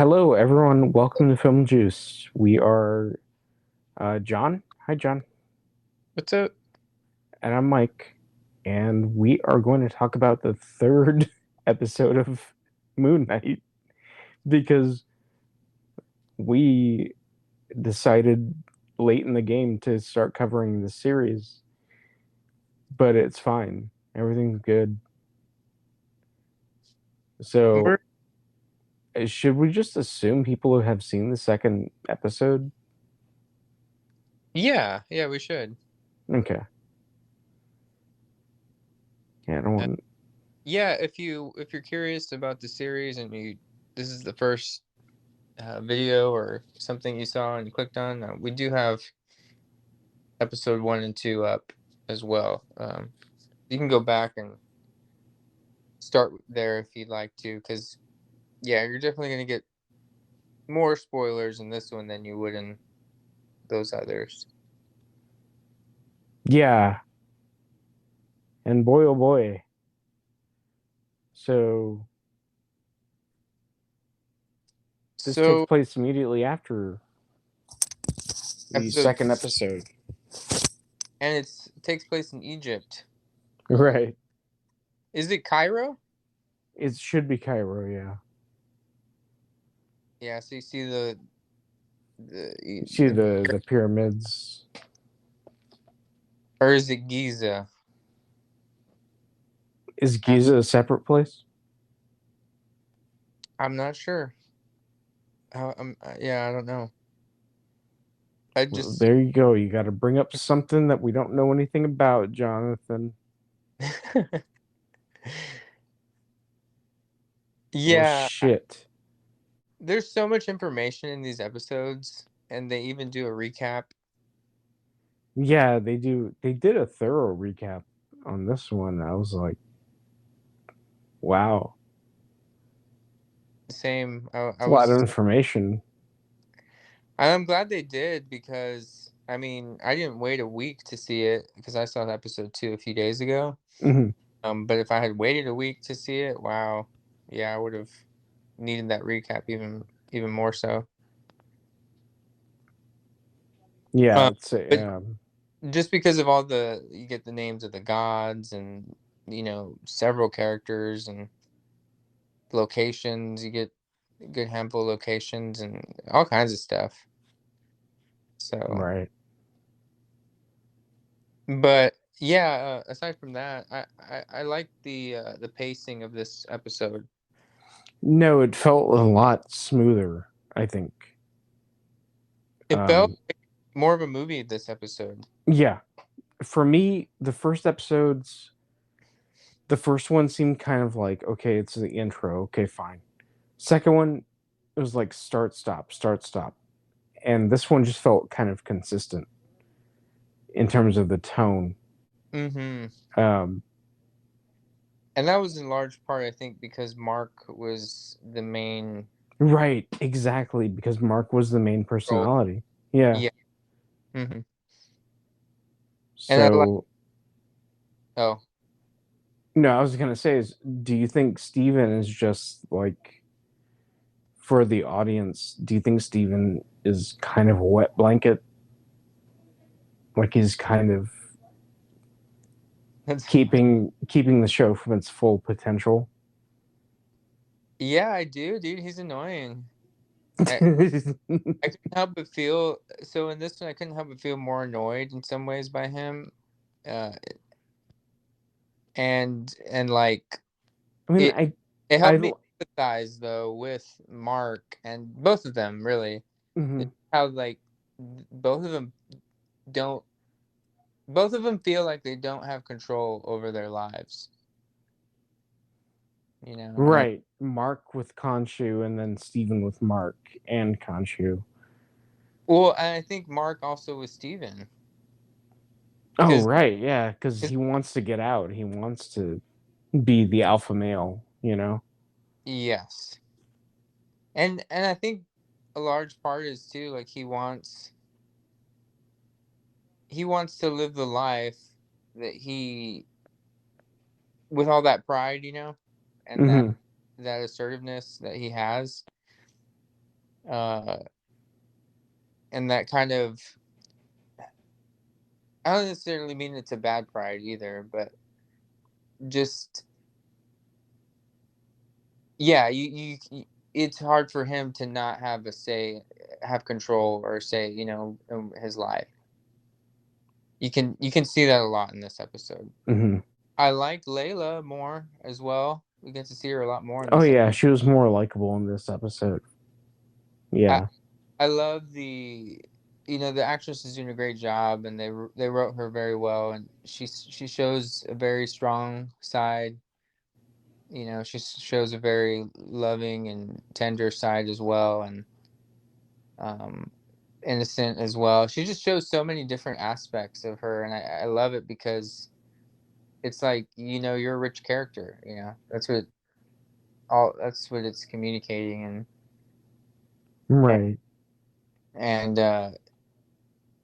Hello, everyone. Welcome to Film Juice. We are John. Hi, John. What's up? And I'm Mike. And we are going to talk about the third episode of Moon Knight because we decided late in the game to start covering the series, but it's fine. Everything's good. We're So, should we just assume people have seen the second episode? yeah, we should. Okay. Yeah, I don't Uh, want. yeah, if you're curious about the series and you this is the first video or something you saw and you clicked on, we do have episode 1 and 2 up as well. You can go back and start there if you'd like to, because yeah, you're definitely gonna get more spoilers in this one than you would in those others. Yeah, and boy, oh boy. So this takes So place immediately after the episode second episode. and it takes place in Egypt. Right. Is it Cairo? It should be Cairo, yeah. Yeah, so you see the You see the the pyramids. or is it Giza? Is I, Giza a separate place? I'm not sure. Yeah, I don't know. I Well, just there you go. You got to bring up something that we don't know anything about, Jonathan. Well, yeah. shit. There's so much information in these episodes, and they even do a recap. Yeah, they do. They did a thorough recap on this one. I was like, wow, Same. I it's a lot of was. information. I'm glad they did because I mean I didn't wait a week to see it because I saw episode 2 a few days ago. Mhm. But if I had waited a week to see it, wow, yeah, I would have needed that recap even more so. Yeah, Um, it's but just because of all the you get the names of the gods and several characters and locations, you get a good handful of locations and all kinds of stuff. So, right. but yeah, aside from that, I like the pacing of this episode. No, it felt a lot smoother, I think. It felt Um, like more of a movie this episode. yeah, for me, the first one seemed kind of like, okay, it's the intro, okay, fine. Second one, it was like start, stop, start, stop. And this one just felt kind of consistent in terms of the tone. Mm-hmm. Um, And that was in large part, I think, because Mark was the main right, exactly, because Mark was the main role. personality. Yeah. Yeah. Mm-hmm. And I like. So, Oh, no, I was gonna say is, do you think Steven is just like for the audience, do you think Steven is kind of a wet blanket? Like he's kind of that's keeping the show from its full potential? yeah, I do, dude. He's annoying. I couldn't help but feel so in this one. I couldn't help but feel more annoyed in some ways by him, uh, and like I mean, it. It helped I, me empathize though with Mark and both of them really. mhm. How like both of them don't. Both of them feel like they don't have control over their lives. And I Right. Mark with Khonshu, and then Steven with Mark and Khonshu. well, and I think Mark also with Steven Oh, because right, yeah, because he wants to get out. He wants to be the alpha male, you know? yes. And I think a large part is too like he wants to live the life that he with all that pride, and that Hmm. that assertiveness that he has. uh, and that kind of, I don't necessarily mean it's a bad pride either, but just yeah, it's hard for him to not have a say, have control or say, in his life. You can see that a lot in this episode. Hmm. I liked Layla more as well. We get to see her a lot more in Oh this. yeah, she was more likable in this episode. I Yeah. I love the actress is doing a great job, and they wrote her very well, and she shows a very strong side. She shows a very loving and tender side as well, and um, innocent as well. She just shows so many different aspects of her, and I love it because it's like you're a rich character. That's what it's communicating, and Right. and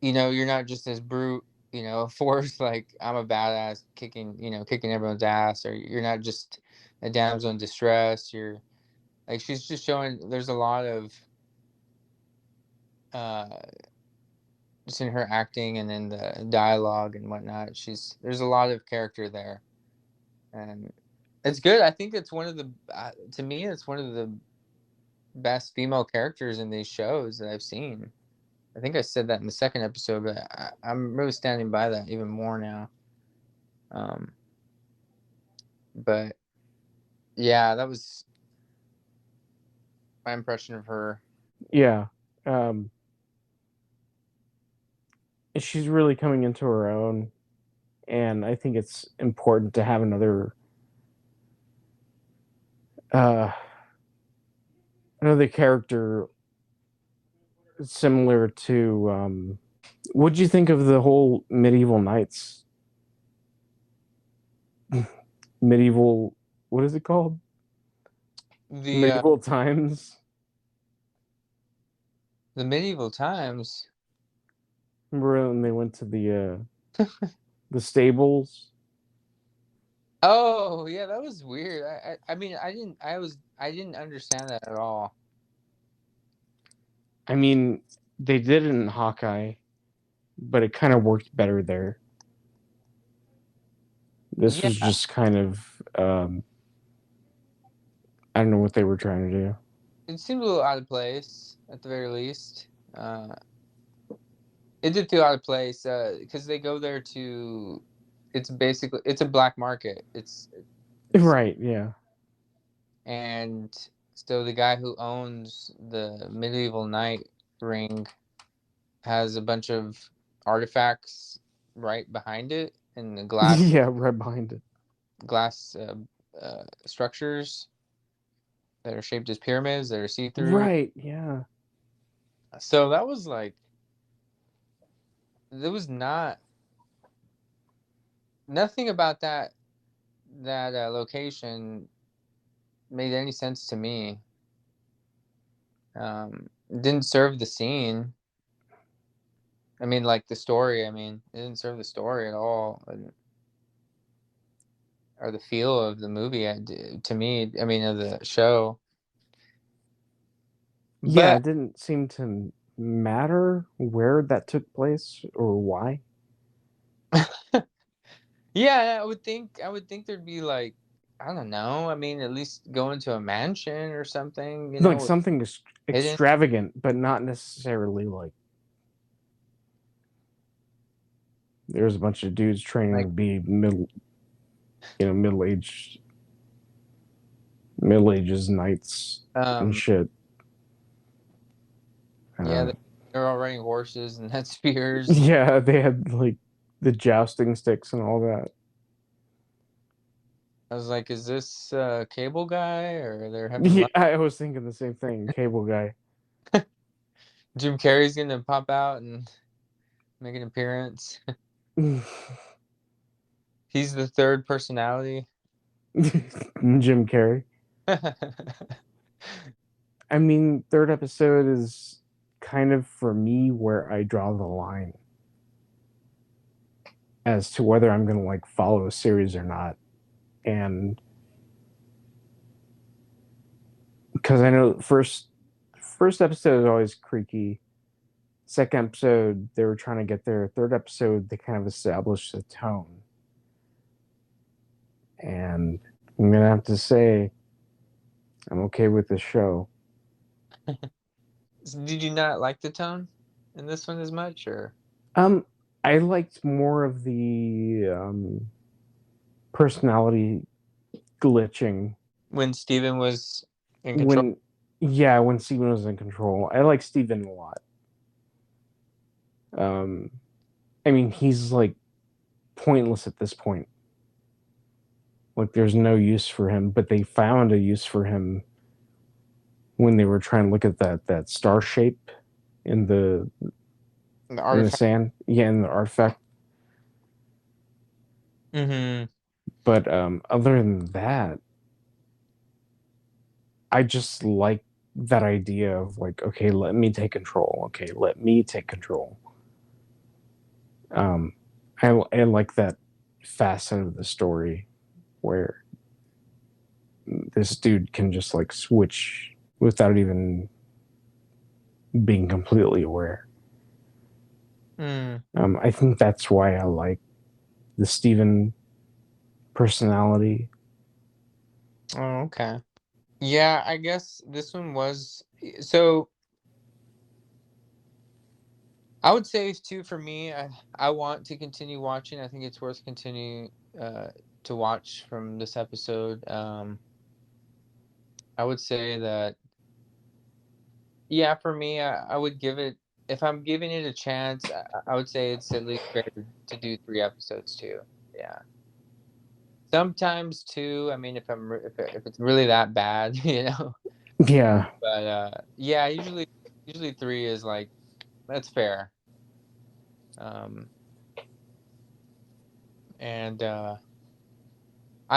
you're not just this brute, force like I'm a badass kicking everyone's ass, or you're not just a damsel in distress. You're like she's just showing there's a lot of uh just in her acting and in the dialogue and whatnot. There's a lot of character there, and it's good. I think it's one of the to me it's one of the best female characters in these shows that I've seen. I think I said that in the second episode, but I'm really standing by that even more now. Um, but yeah, that was my impression of her. Yeah. Um, she's really coming into her own, and I think it's important to have uh, another character similar to. What'd you think of the whole medieval knights? Medieval, what is it called? The Medieval times. the medieval times. Remember when they went to the stables? Oh yeah, that was weird. I mean I didn't understand that at all. I mean, they did it in Hawkeye, but it kind of worked better there. This Yeah, was just kind of I don't know what they were trying to do. it seemed a little out of place at the very least. It did feel out of place because they go there to. It's a black market. It's Right, yeah. and so the guy who owns the medieval knight ring has a bunch of artifacts right behind it in the Yeah, right behind it. glass structures that are shaped as pyramids that are see through. Right, yeah. So that was like there was nothing about that location made any sense to me. It didn't serve the scene. I mean, like the story. I mean, it didn't serve the story at all, or the feel of the movie. To me, I mean, of the show. Yeah, But it didn't seem to matter where that took place or why. yeah, I would think there'd be like I don't know. I mean, at least go into a mansion or something. Like something Hidden. extravagant, but not necessarily like there's a bunch of dudes training Like to be middle aged, middle ages knights and um, shit. yeah, Uh, they're all riding horses and had spears. yeah, they had like the jousting sticks and all that. I was like, is this Cable Guy or they're having Yeah, lunch? I was thinking the same thing. Cable guy. Jim Carrey's gonna pop out and make an appearance. He's the third personality. Jim Carrey. I mean, third episode is kind of for me where I draw the line as to whether I'm going to like follow a series or not. And because I know first episode is always creaky. Second episode, they were trying to get there. Third episode, they kind of established a tone. And I'm gonna have to say, I'm okay with the show. Did you not like the tone in this one as much, or Um, I liked more of the personality glitching when Steven was in control? when, yeah, when Steven was in control. I like Steven a lot. Um, I mean, he's like pointless at this point. Like, there's no use for him, but they found a use for him when they were trying to look at that star shape in the The in the artifact. sand, yeah, in the artifact. Mm-hmm. But other than that, I just like that idea of like, okay, let me take control. Okay, let me take control. Um, I like that facet of the story where this dude can just like switch without even being completely aware. Mm. I think that's why I like the Steven personality. Oh, okay. Yeah, I guess this one was so. I would say too for me, I want to continue watching. I think it's worth continuing uh, to watch from this episode. I would say that yeah, for me, I would give it if I'm giving it a chance. I would say it's at least better to do 3 episodes too. Yeah, sometimes two. I mean, if it's really that bad, you know. Yeah, But yeah, usually three is like that's fair. Um, and I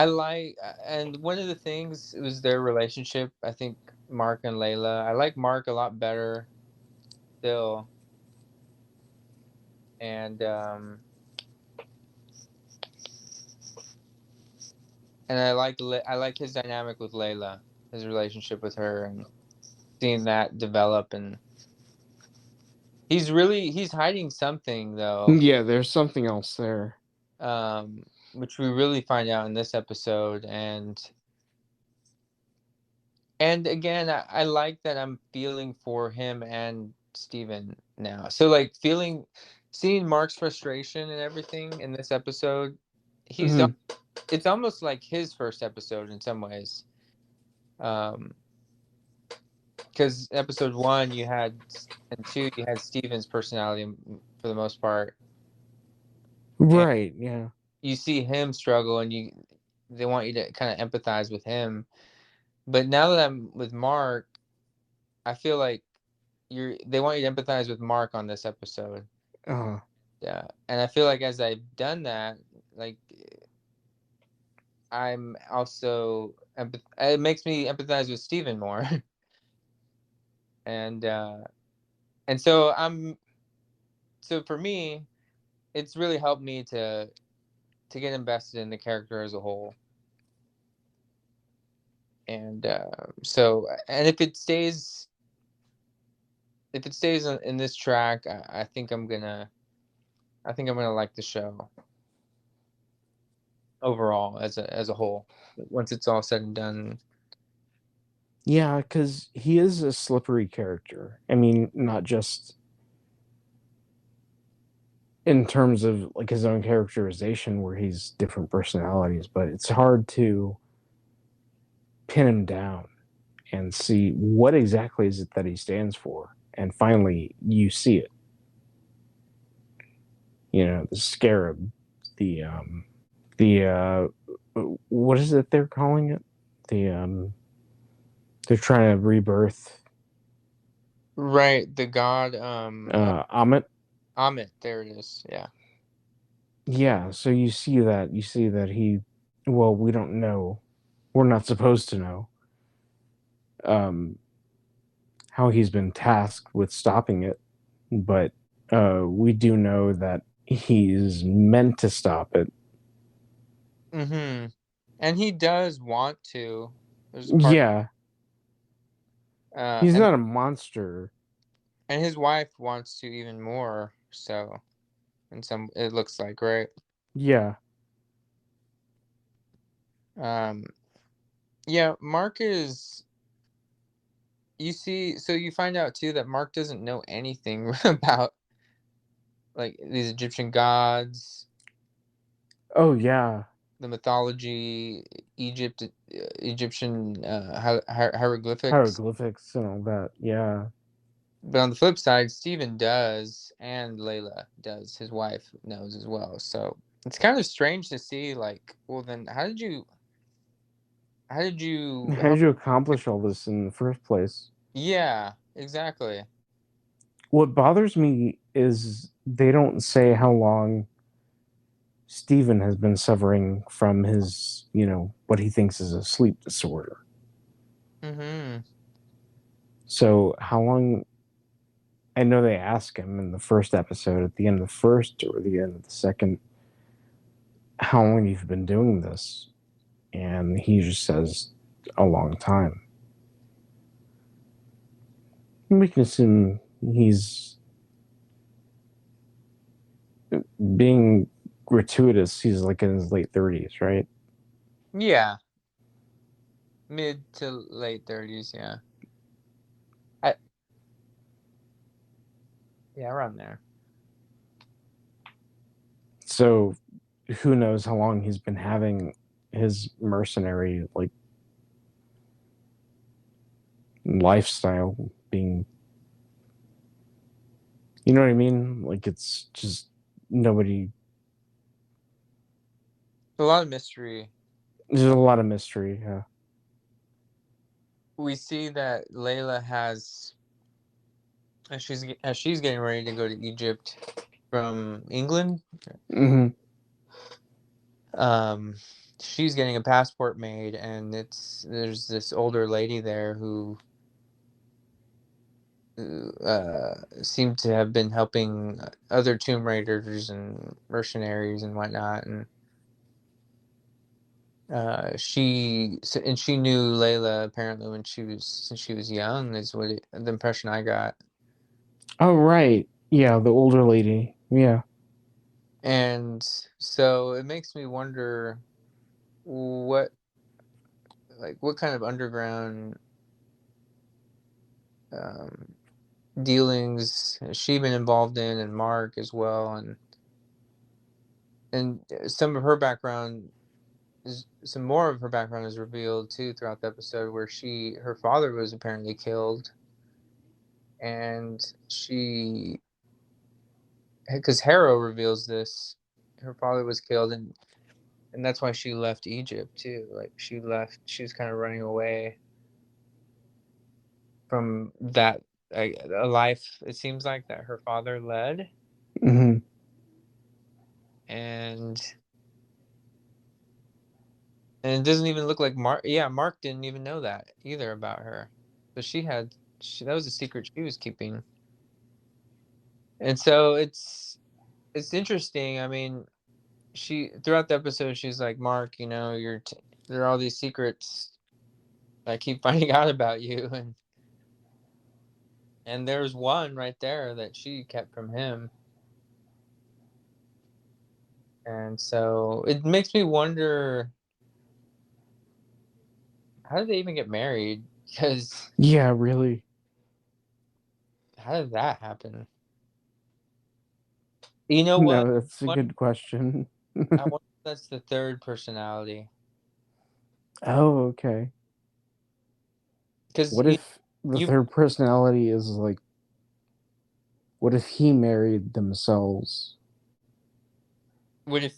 like, and one of the things was their relationship. I think Mark and Layla. I like Mark a lot better still, and I like his dynamic with Layla, his relationship with her, and seeing that develop. And he's hiding something though, yeah. There's something else there. which we really find out in this episode. And again, I like that I'm feeling for him and Steven now. So like seeing Mark's frustration and everything in this episode, Mhm. it's almost like his first episode in some ways. Um, because episode one you had and two you had Steven's personality for the most part, and Right. Yeah. you see him struggle, and they want you to kind of empathize with him. But now that I'm with Mark, I feel like they want you to empathize with Mark on this episode. Uh, Yeah, and I feel like as I've done that, like I'm also it makes me empathize with Steven more. and and so so for me, it's really helped me to get invested in the character as a whole. And so and if it stays in this track, I think I'm gonna like the show overall as a whole once it's all said and done. yeah, because he is a slippery character. I mean, not just in terms of like his own characterization, where he's different personalities, but it's hard to pin him down and see what exactly is it that he stands for. And finally, you see it. You know, the Scarab, the what is it they're calling it? The they're trying to rebirth Right, the god Amit. Amit, there it is. Yeah. Yeah, so you see that he, well, we don't know, we're not supposed to know um how he's been tasked with stopping it, but we do know that he's meant to stop it. Mm-hmm. And he does want to. There's a part. Yeah, Uh, He's and not a monster. and his wife wants to even more. So, in some, it looks like, right? Yeah. Um, yeah, Mark is. You see, so you find out too that Mark doesn't know anything about like these Egyptian gods, Oh yeah. the mythology, Egyptian hieroglyphics. Hieroglyphics and all that. Yeah. But on the flip side, Steven does, and Layla does. His wife knows as well. So it's kind of strange to see, like, well, then How how, did you accomplish all this in the first place? yeah, exactly. What bothers me is they don't say how long Stephen has been suffering from his, what he thinks is a sleep disorder. Mm-hmm. So, how long? I know they ask him in the first episode, at the end of the first or the end of the second, how long you've been doing this, and he just says a long time. We can assume he's being gratuitous. He's like in his late 30s, right? Yeah, mid to late 30s, yeah. I, yeah, around there. So, who knows how long he's been having his mercenary like lifestyle being, you know what I mean? Like it's just nobody. A lot of mystery. There's a lot of mystery. We see that Layla has, as she's getting ready to go to Egypt from England. Hmm. Um, she's getting a passport made, and there's this older lady there who seemed to have been helping other Tomb Raiders and mercenaries and whatnot, and and she knew Layla apparently when since she was young is the impression I got. Oh right, yeah, the older lady. Yeah, And so it makes me wonder what what kind of underground um, dealings has she been involved in, and Mark as well, and some of her background is some more of her background is revealed too throughout the episode, where her father was apparently killed, and she because Harrow reveals this, her father was killed, and that's why she left Egypt too. Like she was kind of running away from that a life it seems like that her father led, hmm, and it doesn't even look like Mark. Yeah, Mark didn't even know that either about her, but that was a secret she was keeping, and so it's interesting. I mean, she throughout the episode she's like, Mark, there are all these secrets I keep finding out about you, and there's one right there that she kept from him. And so it makes me wonder, how did they even get married? Because yeah, really. how did that happen? You know what? No, that's a good question. I wonder if that's the third personality. Oh, okay. Because What if the you third personality is like, what if he married themselves? what if?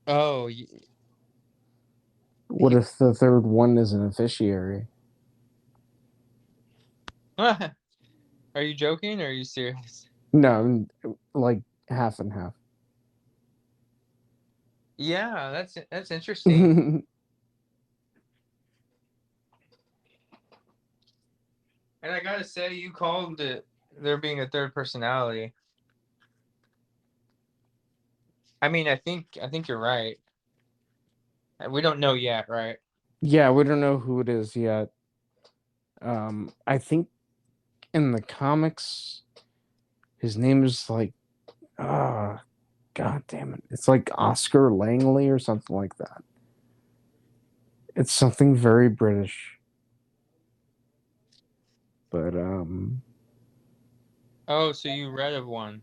Oh, What he. if the third one is an officiary? Are you joking or are you serious? No, like half and half. Yeah, that's interesting. And I gotta say, you called it there being a third personality. I mean, I think you're right. We don't know yet, right? Yeah, we don't know who it is yet. I think in the comics, his name is like, ah, god damn it, it's like Oscar Langley or something like that. It's something very British, but Oh, so you read of one?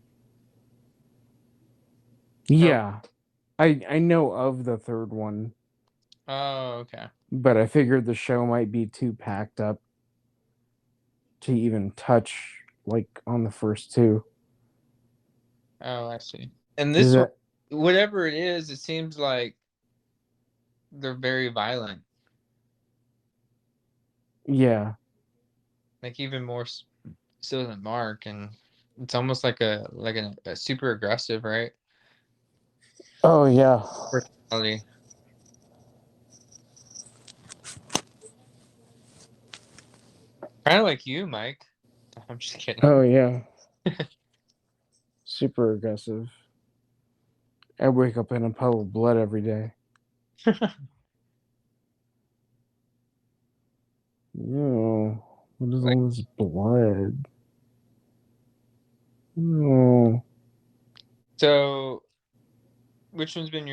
Or yeah, I know of the third one, oh, okay. but I figured the show might be too packed up to even touch like on the first two. Oh, I see. And Is this one, that whatever it is, it seems like they're very violent. yeah. Like even more so than Mark, and it's almost like a super aggressive, right? Oh yeah. Personality. Kind of like you, Mike. I'm just kidding. Oh yeah. Super aggressive. I wake up in a puddle of blood every day. No. What is Like, all this blood? No. so, which one's been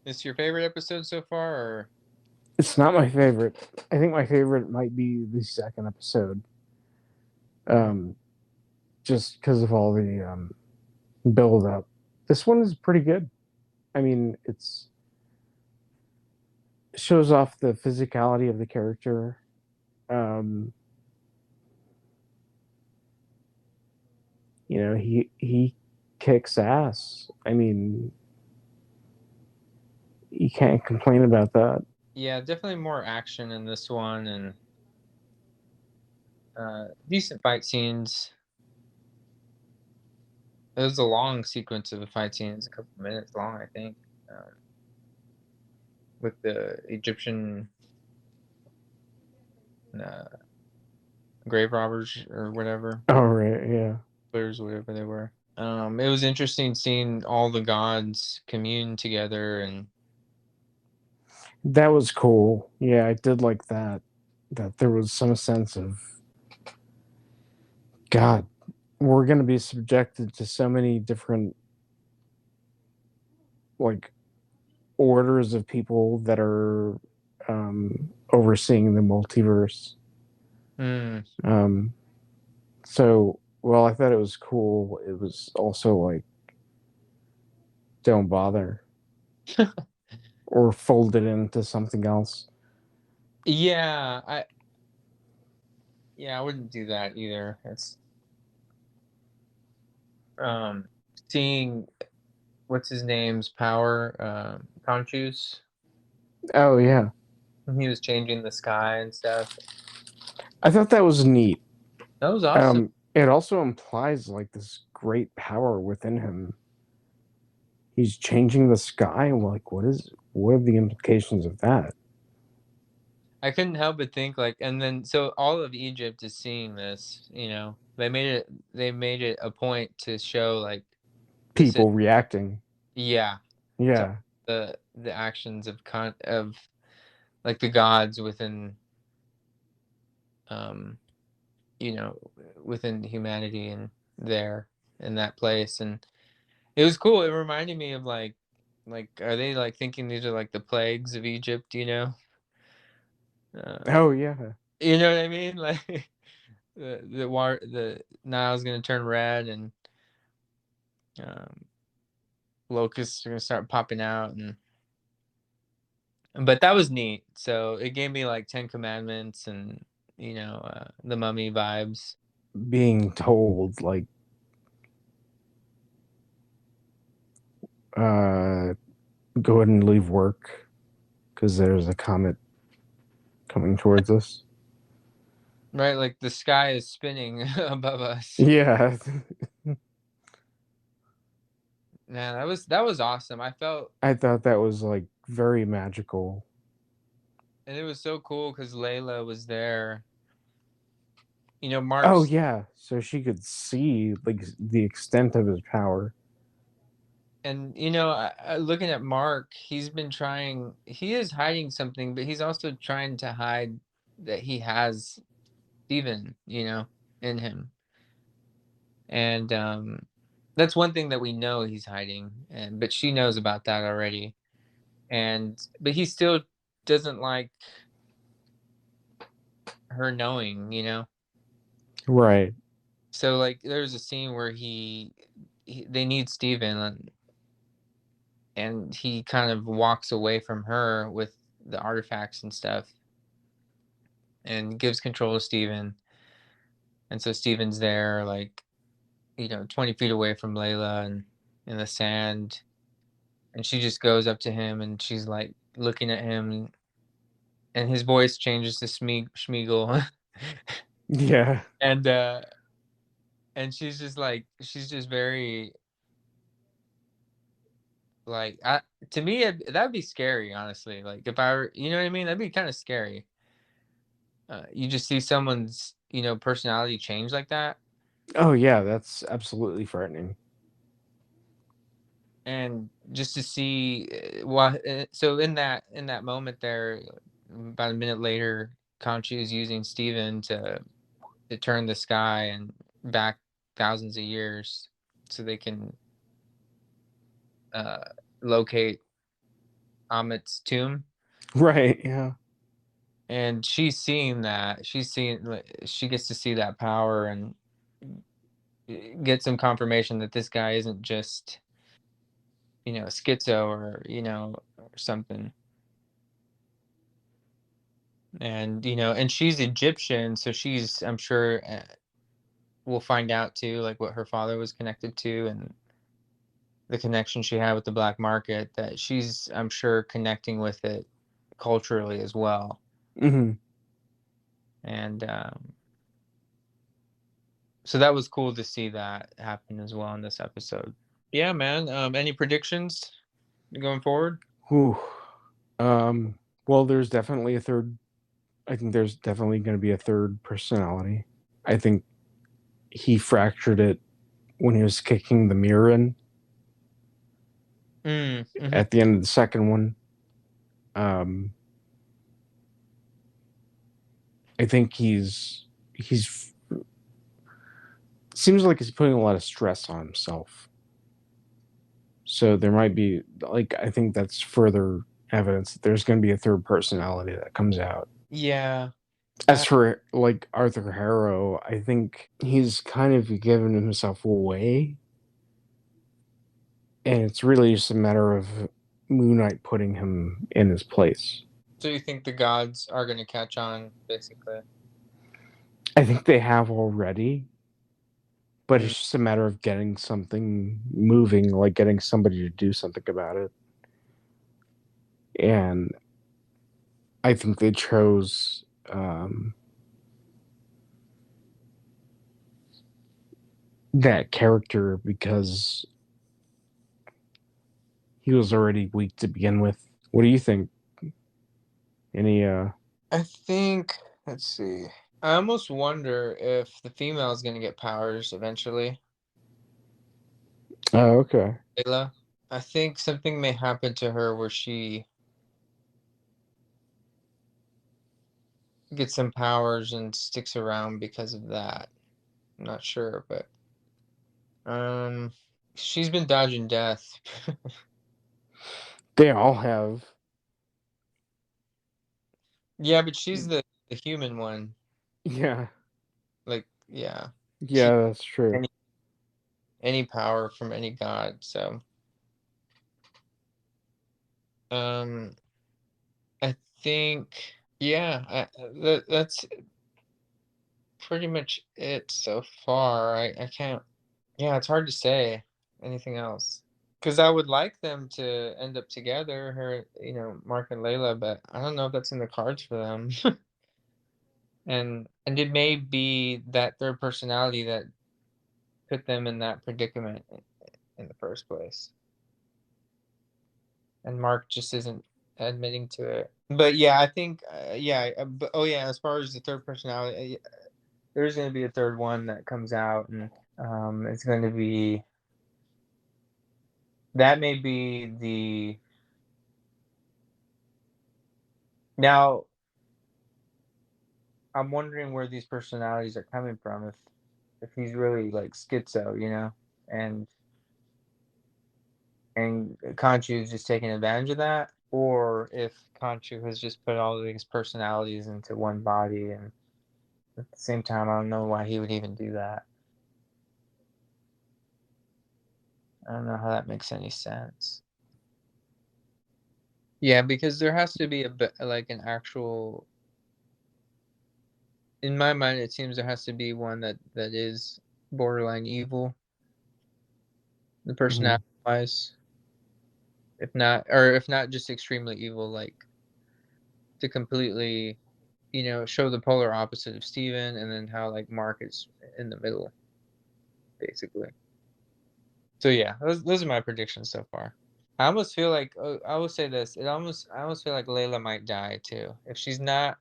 this your favorite episode so far, or It's not my favorite. I think my favorite might be the second episode. mm, Um, just because of all the build up. This one is pretty good. I mean, it shows off the physicality of the character. Um, he kicks ass. I mean, you can't complain about that. yeah, definitely more action in this one and decent fight scenes. It was a long sequence of the fight scenes, a couple minutes long, I think, with the Egyptian uh, grave robbers or whatever, Oh right, yeah. players, whatever they were. It was interesting seeing all the gods commune together, and That was cool. Yeah, I did like that. That there was some sense of God, we're gonna be subjected to so many different like orders of people that are overseeing the multiverse. mm, Um, so while I thought it was cool, it was also like don't bother or fold it into something else. yeah, I wouldn't do that either. It's um, seeing what's his name's power, Conchu's. Oh yeah, He was changing the sky and stuff. I thought that was neat. That was awesome. It also implies like this great power within him. He's changing the sky. Like, what are the implications of that? I couldn't help but think like, and then so all of Egypt is seeing this. They made it a point to show like this is People reacting. yeah to Yeah. the actions of like the gods within um you know within humanity and there in that place, and it was cool. It reminded me of like are they like thinking these are like the plagues of Egypt, uh, Oh yeah. you know what I mean, like the Nile's gonna turn red, and um, locusts are gonna start popping out, and but that was neat. So it gave me like Ten Commandments and the Mummy vibes. Being told like uh go ahead and leave work because there's a comet coming towards us. Right, like the sky is spinning above us. Yeah. Man, that was awesome. I felt, I thought that was like very magical. and it was so cool because Layla was there. Oh Mark's, yeah, so she could see like the extent of his power. and looking at Mark, he is hiding something, but he's also trying to hide. that he has Steven, in him. And that's one thing that we know he's hiding, and but she knows about that already. And but he still doesn't like her knowing. Right. So like there's a scene where they need Steven, and he kind of walks away from her with the artifacts and stuff and gives control to Steven. And so Steven's there like 20 feet away from Layla and in the sand, and she just goes up to him and she's like looking at him, and his voice changes to Schmiegel. Yeah. and she's just very like to me that'd be scary, honestly. Like if I were, you know what I mean, that'd be kind of scary. You just see someone's personality change like that. Oh yeah, that's absolutely frightening. And just to see what so in that moment there, about a minute later, Conchi is using Steven to turn the sky and back thousands of years so they can uh, locate Amit's tomb. Right, yeah. And she's seeing that. She gets to see that power and get some confirmation that this guy isn't just schizo or something. And and she's Egyptian, so she's, I'm sure, we'll find out too, like what her father was connected to and the connection she had with the black market, that she's, I'm sure, connecting with it culturally as well. Mhm. And so that was cool to see that happen as well in this episode. Yeah, man. Any predictions going forward? Whew. Um, well, there's definitely a third. I think there's definitely going to be a third personality. I think he fractured it when he was kicking the mirror in Mm-hmm. at the end of the second one. Um, I think he's seems like he's putting a lot of stress on himself. So there might be like I think that's further evidence that there's going to be a third personality that comes out. Yeah. As for like Arthur Harrow, I think he's kind of given himself away, and it's really just a matter of Moon Knight putting him in his place. So you think the gods are going to catch on, basically? I think they have already, but Mm. it's just a matter of getting something moving, like getting somebody to do something about it. And I think they chose that character because he was already weak to begin with. What do you think? Any I think, let's see. I almost wonder if the female is going to get powers eventually. Oh, okay. Layla. I think something may happen to her where she gets some powers and sticks around because of that. I'm not sure, but um, she's been dodging death. They all have. Yeah, but she's the human one. Yeah. Like, yeah, she Yeah, that's true. any any power from any god. So, um, I think, yeah, that's pretty much it so far. I can't. Yeah, it's hard to say anything else. Because I would like them to end up together, her, Mark and Layla, but I don't know if that's in the cards for them. And it may be that third personality that put them in that predicament in the first place. And Mark just isn't admitting to it. But yeah, I think, yeah. But oh yeah, as far as the third personality, there's going to be a third one that comes out, and it's going to be, that may be the, now I'm wondering where these personalities are coming from. If he's really like schizo, you know, and Conchu is just taking advantage of that, or if Conchu has just put all these personalities into one body, and at the same time, I don't know why he would even do that. I don't know how that makes any sense. Yeah, because there has to be a bit like an actual. In my mind, it seems there has to be one that is borderline evil, the Hmm. personality wise. If not, or if not, just extremely evil, like to completely, show the polar opposite of Steven, and then how like Mark is in the middle, basically. So yeah, those are my predictions so far. I almost feel like I will say this. I almost feel like Layla might die too if she's not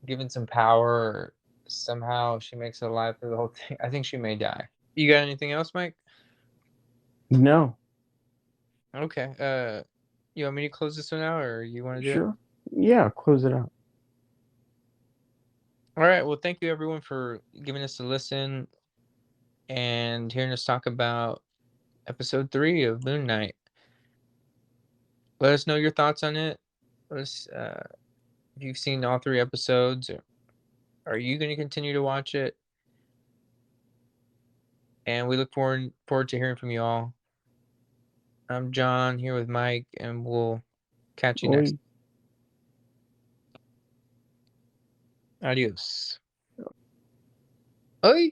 given some power, or somehow she makes it alive through the whole thing. I think she may die. You got anything else, Mike? No, Okay. You want me to close this one out, or you want to do it? sure. Yeah, close it out. All right. Well, thank you everyone for giving us a listen and hearing us talk about episode 3 of Moon Knight. Let us know your thoughts on it. Let us, if you've seen all 3 episodes. Or are you going to continue to watch it? And we look forward to hearing from you all. I'm John here with Mike, and we'll catch you next. Oi. Adios. Oi.